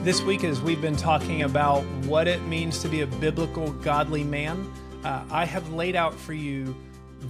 This week, as we've been talking about what it means to be a biblical, godly man, I have laid out for you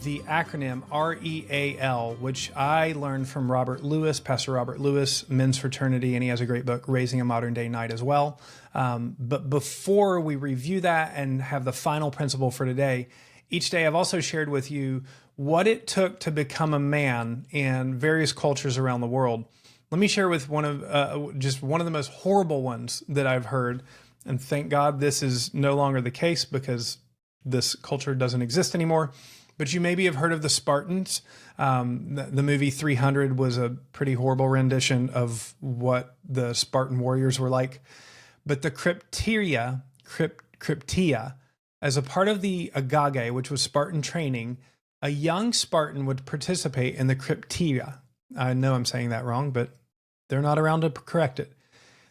the acronym REAL, which I learned from Robert Lewis, Pastor Robert Lewis, Men's Fraternity, and he has a great book, Raising a Modern Day Knight, as well. But before we review that and have the final principle for today, each day I've also shared with you what it took to become a man in various cultures around the world. Let me share with one of the most horrible ones that I've heard, and thank God this is no longer the case because this culture doesn't exist anymore. But you maybe have heard of the Spartans. The movie 300 was a pretty horrible rendition of what the Spartan warriors were like. But the Cryptia, as a part of the agage, which was Spartan training, a young Spartan would participate in the Cryptia. I know I'm saying that wrong, but they're not around to correct it.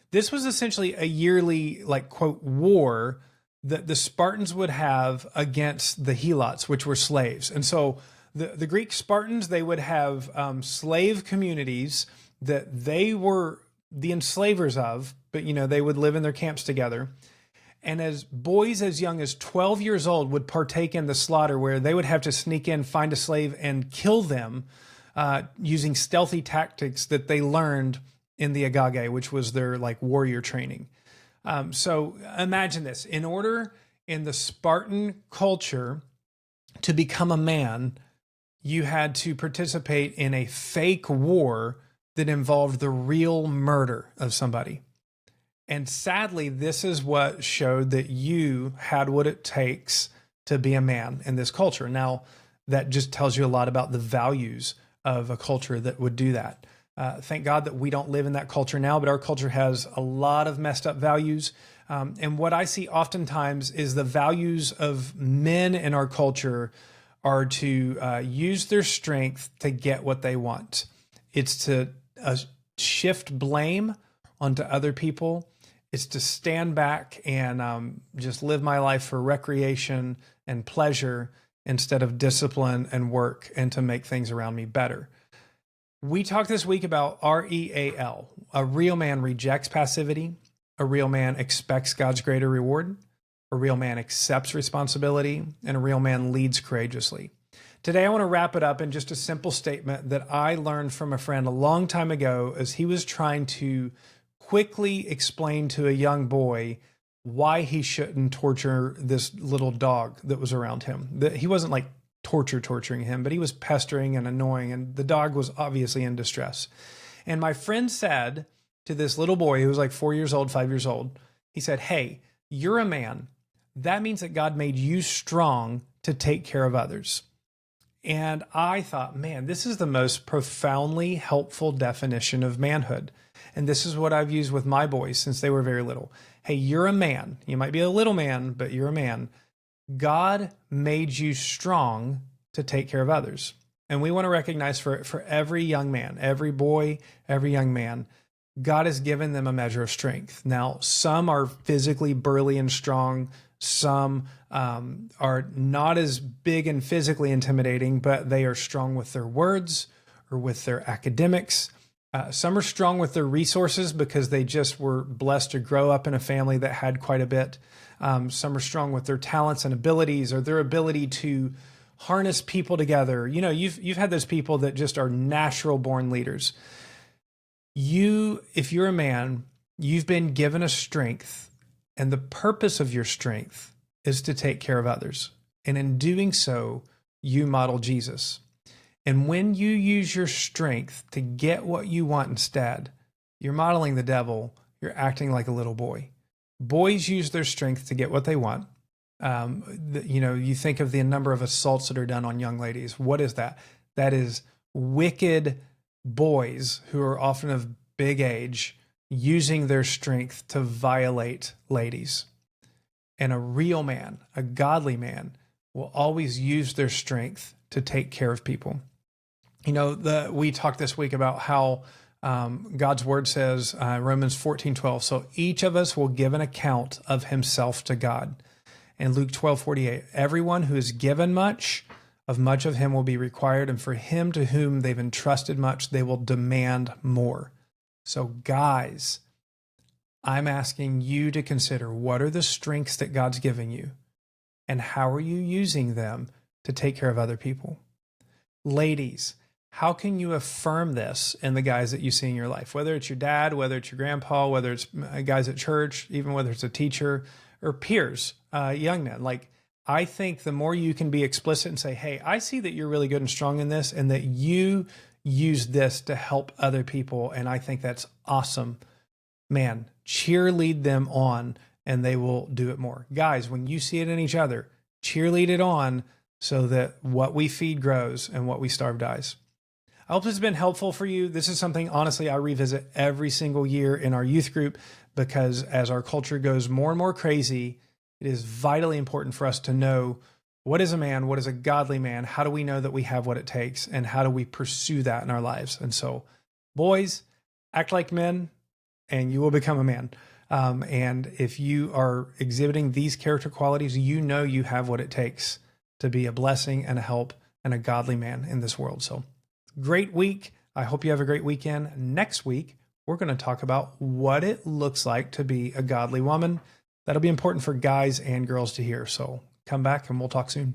This was essentially a yearly, quote, war that the Spartans would have against the Helots, which were slaves. And so the Greek Spartans, they would have slave communities that they were the enslavers of, but, they would live in their camps together. And as boys as young as 12 years old would partake in the slaughter where they would have to sneak in, find a slave, and kill them using stealthy tactics that they learned in the agage, which was their warrior training. So imagine this. In order in the Spartan culture to become a man, you had to participate in a fake war that involved the real murder of somebody. And sadly, this is what showed that you had what it takes to be a man in this culture. Now, that just tells you a lot about the values of a culture that would do that. Thank God that we don't live in that culture now, but our culture has a lot of messed up values. And what I see oftentimes is the values of men in our culture are to use their strength to get what they want. It's to shift blame onto other people. It's to stand back and just live my life for recreation and pleasure instead of discipline and work and to make things around me better. We talked this week about REAL. A real man rejects passivity. A real man expects God's greater reward. A real man accepts responsibility. And a real man leads courageously. Today, I want to wrap it up in just a simple statement that I learned from a friend a long time ago as he was trying to quickly explain to a young boy why he shouldn't torture this little dog that was around him. He wasn't torturing him, but he was pestering and annoying, and the dog was obviously in distress. And my friend said to this little boy who was 4 years old, 5 years old, he said, "Hey, you're a man. That means that God made you strong to take care of others." And I thought, man, this is the most profoundly helpful definition of manhood. And this is what I've used with my boys since they were very little. Hey, you're a man. You might be a little man, but you're a man. God made you strong to take care of others. And we want to recognize for every young man, every boy, every young man, God has given them a measure of strength. Now, some are physically burly and strong. Some are not as big and physically intimidating, but they are strong with their words or with their academics. Some are strong with their resources because they just were blessed to grow up in a family that had quite a bit. Some are strong with their talents and abilities or their ability to harness people together. You've had those people that just are natural born leaders. If you're a man, you've been given a strength, and the purpose of your strength is to take care of others. And in doing so, you model Jesus. And when you use your strength to get what you want instead, you're modeling the devil. You're acting like a little boy. Boys use their strength to get what they want. You think of the number of assaults that are done on young ladies. What is that? That is wicked boys who are often of big age using their strength to violate ladies. And a real man, a godly man, will always use their strength to take care of people. We talked this week about how God's word says, Romans 14:12, so each of us will give an account of himself to God. And Luke 12:48, everyone who is given much, of much of him will be required, and for him to whom they've entrusted much, they will demand more. So guys, I'm asking you to consider, what are the strengths that God's giving you, and how are you using them to take care of other people? Ladies, how can you affirm this in the guys that you see in your life? Whether it's your dad, whether it's your grandpa, whether it's guys at church, even whether it's a teacher or peers, young men. Like, I think the more you can be explicit and say, hey, I see that you're really good and strong in this, and that you use this to help other people, and I think that's awesome. Man, cheerlead them on, and they will do it more. Guys, when you see it in each other, cheerlead it on so that what we feed grows and what we starve dies. I hope this has been helpful for you. This is something, honestly, I revisit every single year in our youth group, because as our culture goes more and more crazy, it is vitally important for us to know, what is a man? What is a godly man? How do we know that we have what it takes? And how do we pursue that in our lives? And so, boys, act like men, and you will become a man. And if you are exhibiting these character qualities, you know you have what it takes to be a blessing and a help and a godly man in this world. So, great week. I hope you have a great weekend. Next week, we're going to talk about what it looks like to be a godly woman. That'll be important for guys and girls to hear. So come back and we'll talk soon.